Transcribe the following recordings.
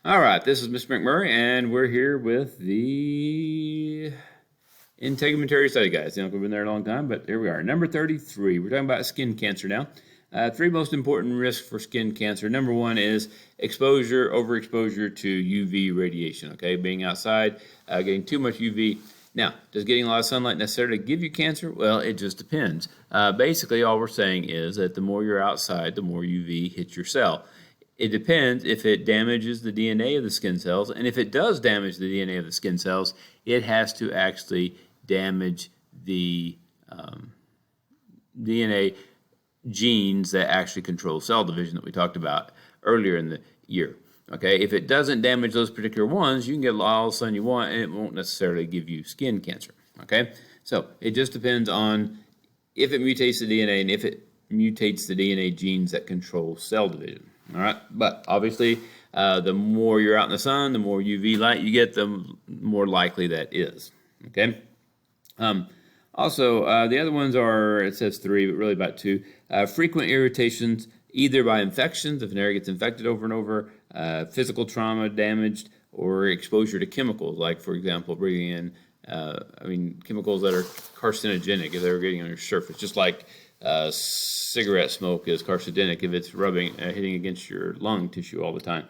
All right, this is Mr. McMurray, and we're here with the integumentary study guys. You know, we've been there a long time, but here we are. Number 33. We're talking about skin cancer now. Three most important risks for skin cancer. Number one is exposure, overexposure to UV radiation. Okay, being outside, getting too much UV. Now, does getting a lot of sunlight necessarily give you cancer? Well, it just depends. Basically, all we're saying is that the more you're outside, the more UV hits your cell. It depends if it damages the DNA of the skin cells, and if it does damage the DNA of the skin cells, it has to actually damage the DNA genes that actually control cell division that we talked about earlier in the year. Okay, if it doesn't damage those particular ones, you can get all the sun you want, and it won't necessarily give you skin cancer. Okay, so it just depends on if it mutates the DNA and if it mutates the DNA genes that control cell division. All right, but obviously, the more you're out in the sun, the more UV light you get, the more likely that is. Okay. Um, also, the other ones are, it says three, but really about two. Frequent irritations, either by infections, if an area gets infected over and over, physical trauma, damaged, or exposure to chemicals, like, for example, breathing in, chemicals that are carcinogenic if they're getting on your surface, just like cigarette smoke is carcinogenic if it's hitting against your lung tissue all the time.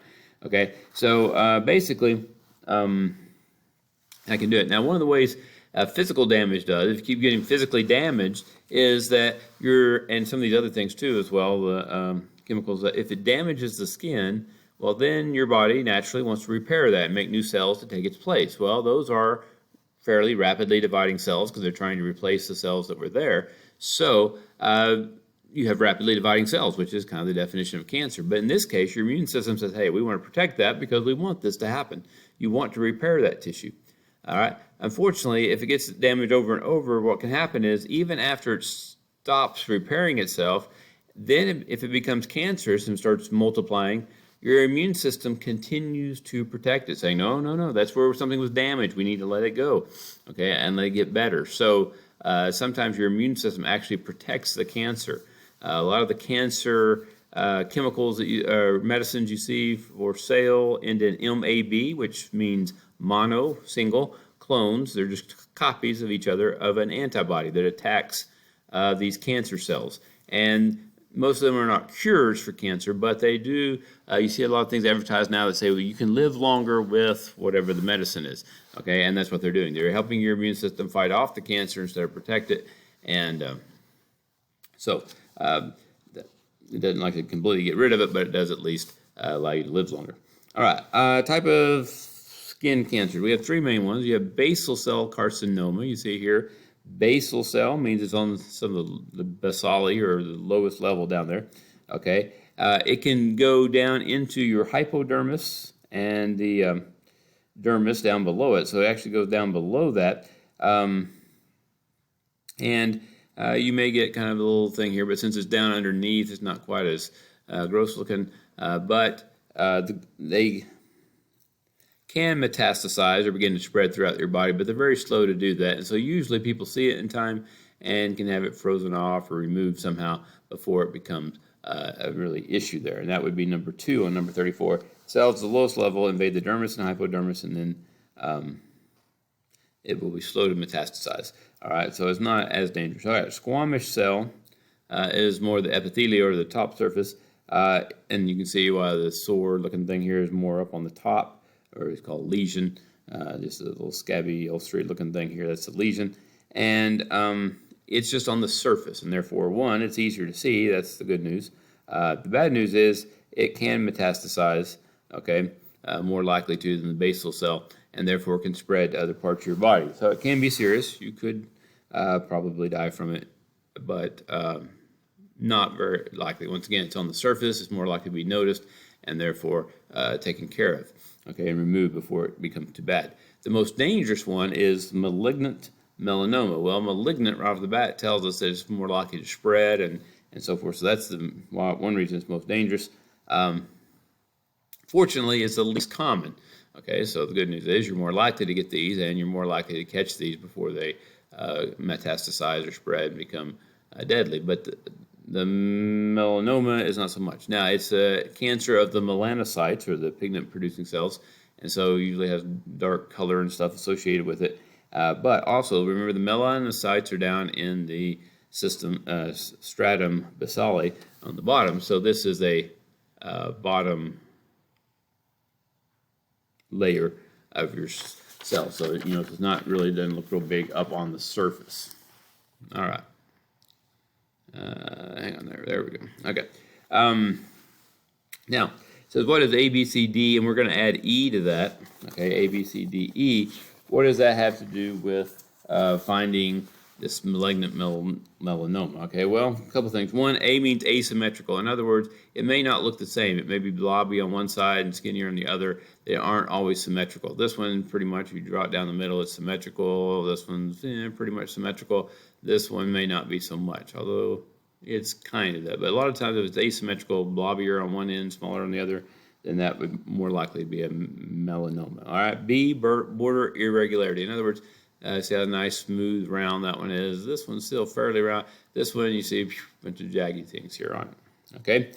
Okay, so basically, I can do it. Now, one of the ways physical damage does, if you keep getting physically damaged, is that and some of these other things too as well, the chemicals, if it damages the skin, well, then your body naturally wants to repair that and make new cells to take its place. Well, those are fairly rapidly dividing cells because they're trying to replace the cells that were there. So you have rapidly dividing cells, which is kind of the definition of cancer. But in this case, your immune system says, hey, we want to protect that because we want this to happen. You want to repair that tissue. All right. Unfortunately, if it gets damaged over and over, what can happen is even after it stops repairing itself, then if it becomes cancerous and starts multiplying, your immune system continues to protect it, saying, no, no, no, that's where something was damaged. We need to let it go, okay, and let it get better. So sometimes your immune system actually protects the cancer. A lot of the cancer chemicals medicines you see for sale end in MAB, which means mono, single, clones. They're just copies of each other of an antibody that attacks these cancer cells. And most of them are not cures for cancer, but they do. You see a lot of things advertised now that say, well, you can live longer with whatever the medicine is. Okay, and that's what they're doing. They're helping your immune system fight off the cancer instead of protect it. And so it doesn't like to completely get rid of it, but it does at least allow you to live longer. All right, type of skin cancer. We have three main ones. You have basal cell carcinoma. You see here, basal cell means it's on some of the basali, or the lowest level down there. Okay, it can go down into your hypodermis and the dermis down below it. So it actually goes down below that. And you may get kind of a little thing here, but since it's down underneath, it's not quite as gross looking. But they can metastasize or begin to spread throughout your body, but they're very slow to do that. And so usually people see it in time and can have it frozen off or removed somehow before it becomes a really issue there. And that would be number 2 on number 34. Cells at the lowest level invade the dermis and hypodermis, and then it will be slow to metastasize. All right, so it's not as dangerous. All right, squamous cell is more the epithelium or the top surface, and you can see why the sore-looking thing here is more up on the top, or it's called lesion. Just a little scabby, ulcerated-looking thing here. That's a lesion, and it's just on the surface, and therefore, one, it's easier to see. That's the good news. The bad news is it can metastasize. Okay, more likely to than the basal cell, and therefore can spread to other parts of your body. So it can be serious. You could probably die from it, but not very likely. Once again, it's on the surface. It's more likely to be noticed and therefore taken care of, okay, and removed before it becomes too bad. The most dangerous one is malignant melanoma. Well, malignant right off the bat tells us that it's more likely to spread and so forth. So that's one reason it's most dangerous. Fortunately, it's the least common. Okay, so the good news is you're more likely to get these, and you're more likely to catch these before they metastasize or spread and become deadly. But The melanoma is not so much. Now, it's a cancer of the melanocytes, or the pigment-producing cells, and so usually has dark color and stuff associated with it. But also, remember, the melanocytes are down in the system stratum basale on the bottom, so this is a bottom layer of your cell. So, it's not really, doesn't look real big up on the surface. All right. Hang on there. There we go. Okay. Now, it says, what is A, B, C, D? And we're going to add E to that. Okay, A, B, C, D, E. What does that have to do with finding this malignant melanoma? Okay, well, a couple things. One, A means asymmetrical. In other words, it may not look the same. It may be blobby on one side and skinnier on the other. They aren't always symmetrical. This one, pretty much, if you draw it down the middle, it's symmetrical. This one's pretty much symmetrical. This one may not be so much, although it's kind of that. But a lot of times, if it's asymmetrical, blobbier on one end, smaller on the other, then that would more likely be a melanoma. All right, B, border irregularity. In other words, see how nice, smooth, round that one is. This one's still fairly round. This one, you see a bunch of jaggy things here on it. Okay.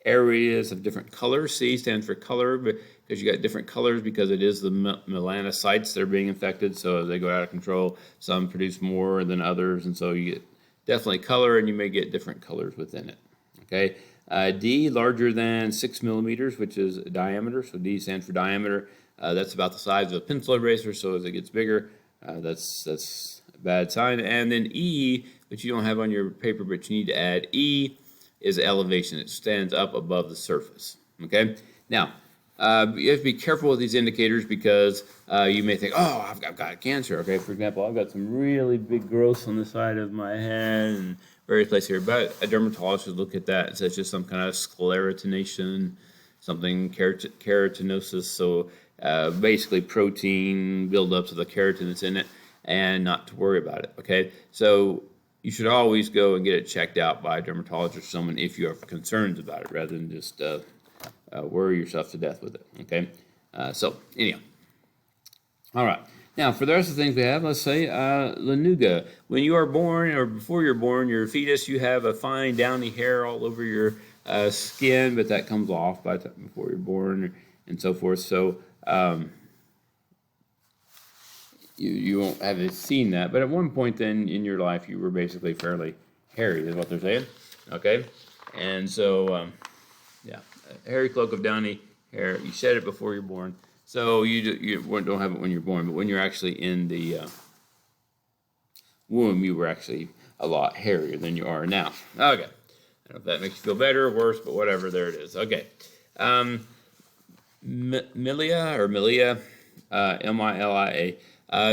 Areas of different colors. C stands for color, because you got different colors because it is the melanocytes that are being infected. So as they go out of control, some produce more than others, and so you get definitely color, and you may get different colors within it. Okay. D, larger than 6 millimeters, which is diameter. So D stands for diameter. That's about the size of a pencil eraser. So as it gets bigger, that's a bad sign. And then E, which you don't have on your paper, but you need to add, E is elevation. It stands up above the surface. Okay. Now, you have to be careful with these indicators because you may think, oh, I've got cancer. Okay. For example, I've got some really big growths on the side of my head and various places here. But a dermatologist would look at that and say it's just some kind of sclerotination, something keratinosis. So basically protein buildups of the keratin that's in it, and not to worry about it. Okay. So you should always go and get it checked out by a dermatologist or someone if you have concerns about it, rather than just worry yourself to death with it. Okay. So anyhow, all right. Now for the rest of the things we have, let's say lanuga. When you are born, or before you're born, your fetus, you have a fine downy hair all over your skin, but that comes off before you're born and so forth. So you won't have seen that, but at one point then in your life you were basically fairly hairy, is what they're saying. Okay, and so yeah, a hairy cloak of downy hair. You shed it before you're born, so you don't have it when you're born, but when you're actually in the womb, you were actually a lot hairier than you are now. Okay, I don't know if that makes you feel better or worse, but whatever. There it is. Okay, Milia, M-I-L-I-A.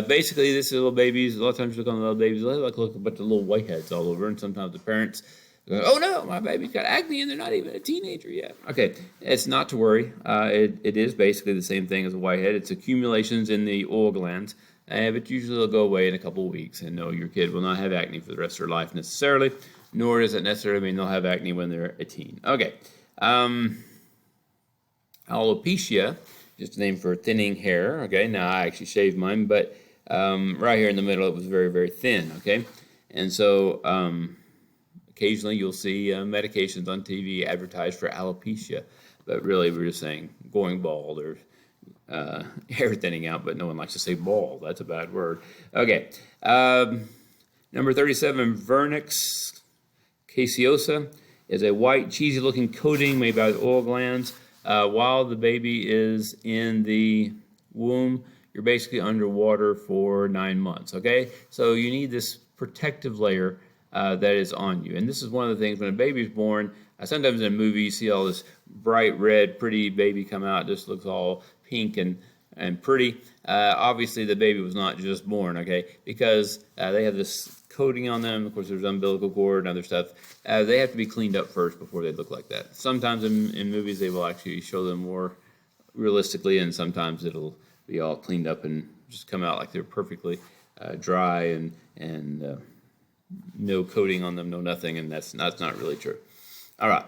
Basically, this is little babies. A lot of times you look on the little babies, they look a bunch of little whiteheads all over, and sometimes the parents go, oh no, my baby's got acne and they're not even a teenager yet. Okay, it's not to worry. It is basically the same thing as a whitehead. It's accumulations in the oil glands, but usually they'll go away in a couple of weeks. And no, your kid will not have acne for the rest of their life necessarily, nor does it necessarily mean they'll have acne when they're a teen. Okay, alopecia. Just a name for thinning hair. Okay, now I actually shaved mine, but right here in the middle it was very, very thin. Okay, and so occasionally you'll see medications on TV advertised for alopecia, but really we're just saying going bald or hair thinning out, but no one likes to say bald. That's a bad word. Okay, number 37, vernix caseosa is a white, cheesy-looking coating made by the oil glands. While the baby is in the womb, you're basically underwater for 9 months, okay? So you need this protective layer that is on you. And this is one of the things when a baby's born, sometimes in a movie you see all this bright red, pretty baby come out, just looks all pink and pretty. Obviously the baby was not just born, okay? Because they have this coating on them. Of course, there's umbilical cord and other stuff. They have to be cleaned up first before they look like that. Sometimes in movies they will actually show them more realistically, and sometimes it'll be all cleaned up and just come out like they're perfectly dry and no coating on them, no nothing, and that's not really true. All right.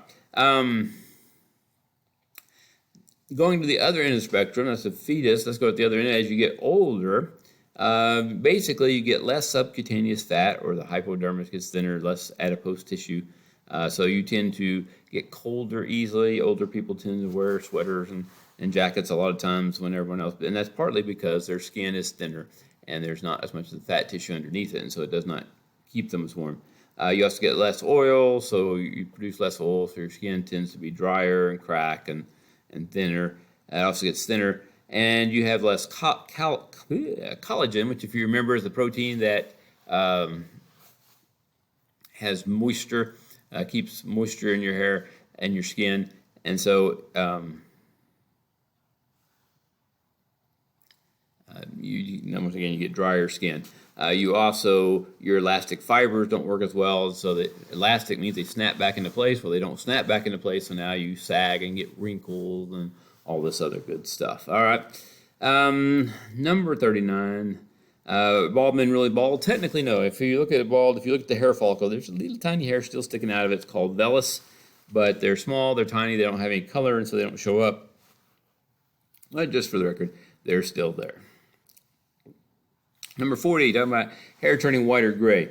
Going to the other end of the spectrum, that's the fetus. Let's go at the other end. As you get older, Basically, you get less subcutaneous fat, or the hypodermis gets thinner, less adipose tissue. So you tend to get colder easily. Older people tend to wear sweaters and jackets a lot of times when everyone else, and that's partly because their skin is thinner and there's not as much of the fat tissue underneath it, and so it does not keep them as warm. You also get less oil, so you produce less oil, so your skin tends to be drier and crack and thinner. It also gets thinner, and you have less collagen, which, if you remember, is the protein that has moisture, keeps moisture in your hair and your skin, and so once again, you get drier skin. Your elastic fibers don't work as well, so that elastic means they snap back into place. Well, they don't snap back into place, so now you sag and get wrinkled and all this other good stuff. All right. Number 39. Bald men really bald? Technically, no. If you look at a bald, if you look at the hair follicle, there's a little tiny hair still sticking out of it. It's called vellus, but they're small, they're tiny, they don't have any color, and so they don't show up. But just for the record, they're still there. Number 40, talking about hair turning white or gray.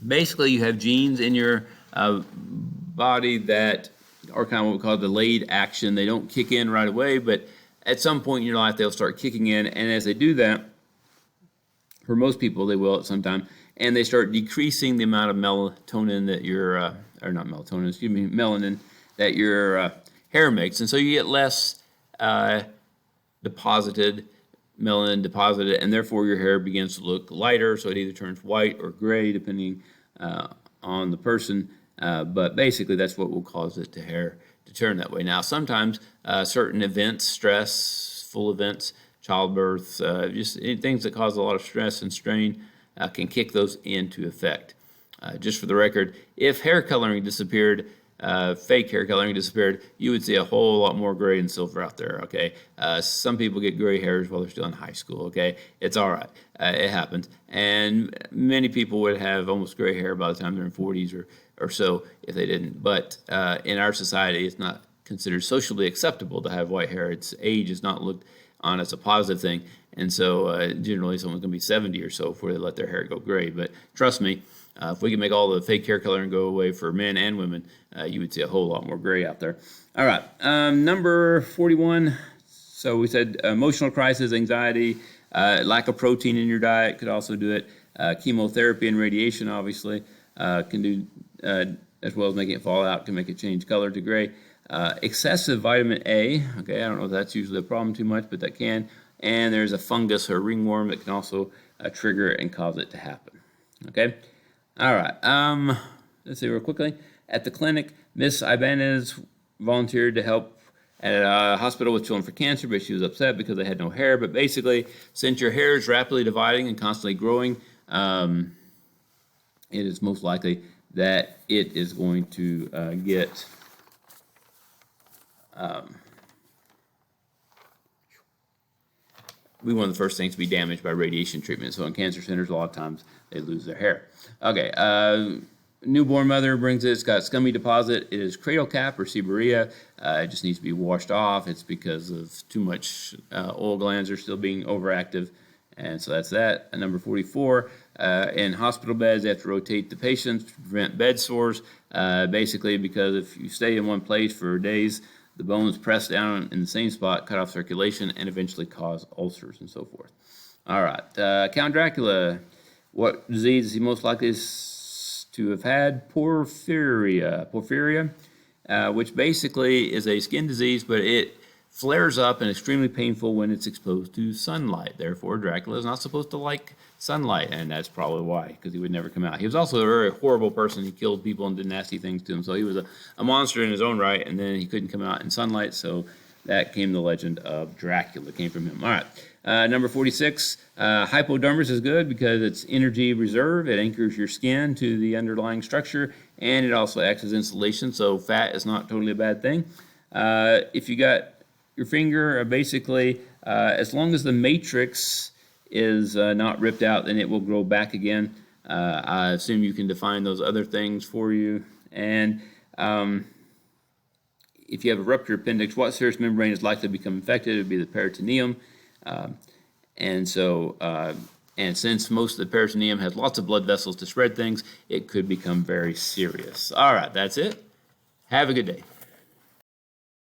Basically, you have genes in your body that are kind of what we call delayed action. They don't kick in right away, but at some point in your life, they'll start kicking in. And as they do that, for most people, they will at some time, and they start decreasing the amount of melatonin that your, or not melatonin, excuse me, melanin that your hair makes. And so you get less melanin deposited, and therefore your hair begins to look lighter, so it either turns white or gray depending on the person, but basically that's what will cause it to turn that way. Now sometimes certain events, stressful events, childbirth, just things that cause a lot of stress and strain can kick those into effect. Just for the record, if hair coloring disappeared, fake hair coloring disappeared, you would see a whole lot more gray and silver out there, okay? Some people get gray hairs while they're still in high school, okay? It's all right. It happens. And many people would have almost gray hair by the time they're in 40s or so if they didn't. But in our society, it's not considered socially acceptable to have white hair. Age is not looked on as a positive thing. And so generally someone's going to be 70 or so before they let their hair go gray. But trust me, if we can make all the fake hair coloring go away for men and women, you would see a whole lot more gray out there. All right, number 41. So we said emotional crisis, anxiety, lack of protein in your diet could also do it. Chemotherapy and radiation, obviously, can do, as well as making it fall out, can make it change color to gray. Excessive vitamin A, okay, I don't know if that's usually a problem too much, but that can. And there's a fungus or ringworm that can also trigger it and cause it to happen, okay? All right, let's see real quickly. At the clinic, Miss Ibanez volunteered to help at a hospital with children for cancer, but she was upset because they had no hair. But basically, since your hair is rapidly dividing and constantly growing, it is most likely that it is going to get we one of the first things to be damaged by radiation treatment. So in cancer centers, a lot of times they lose their hair. Okay, newborn mother brings it. It's got scummy deposit. It is cradle cap or seborrhea. It just needs to be washed off. It's because of too much oil glands are still being overactive. And so that's that. Number 44, in hospital beds, they have to rotate the patients to prevent bed sores. Basically, because if you stay in one place for days, the bones press down in the same spot, cut off circulation, and eventually cause ulcers and so forth. All right, Count Dracula. What disease is he most likely to have had? Porphyria, which basically is a skin disease, but it flares up and extremely painful when it's exposed to sunlight. Therefore, Dracula is not supposed to like sunlight, and that's probably why, because he would never come out. He was also a very horrible person. He killed people and did nasty things to them, so he was a monster in his own right, and then he couldn't come out in sunlight, so that came the legend of Dracula, came from him. All right, number 46, hypodermis is good because it's energy reserve. It anchors your skin to the underlying structure, and it also acts as insulation, so fat is not totally a bad thing. If you got your finger, basically, as long as the matrix is not ripped out, then it will grow back again. I assume you can define those other things for you. And if you have a ruptured appendix, what serous membrane is likely to become infected? It would be the peritoneum. And so, and since most of the peritoneum has lots of blood vessels to spread things, it could become very serious. All right, that's it. Have a good day.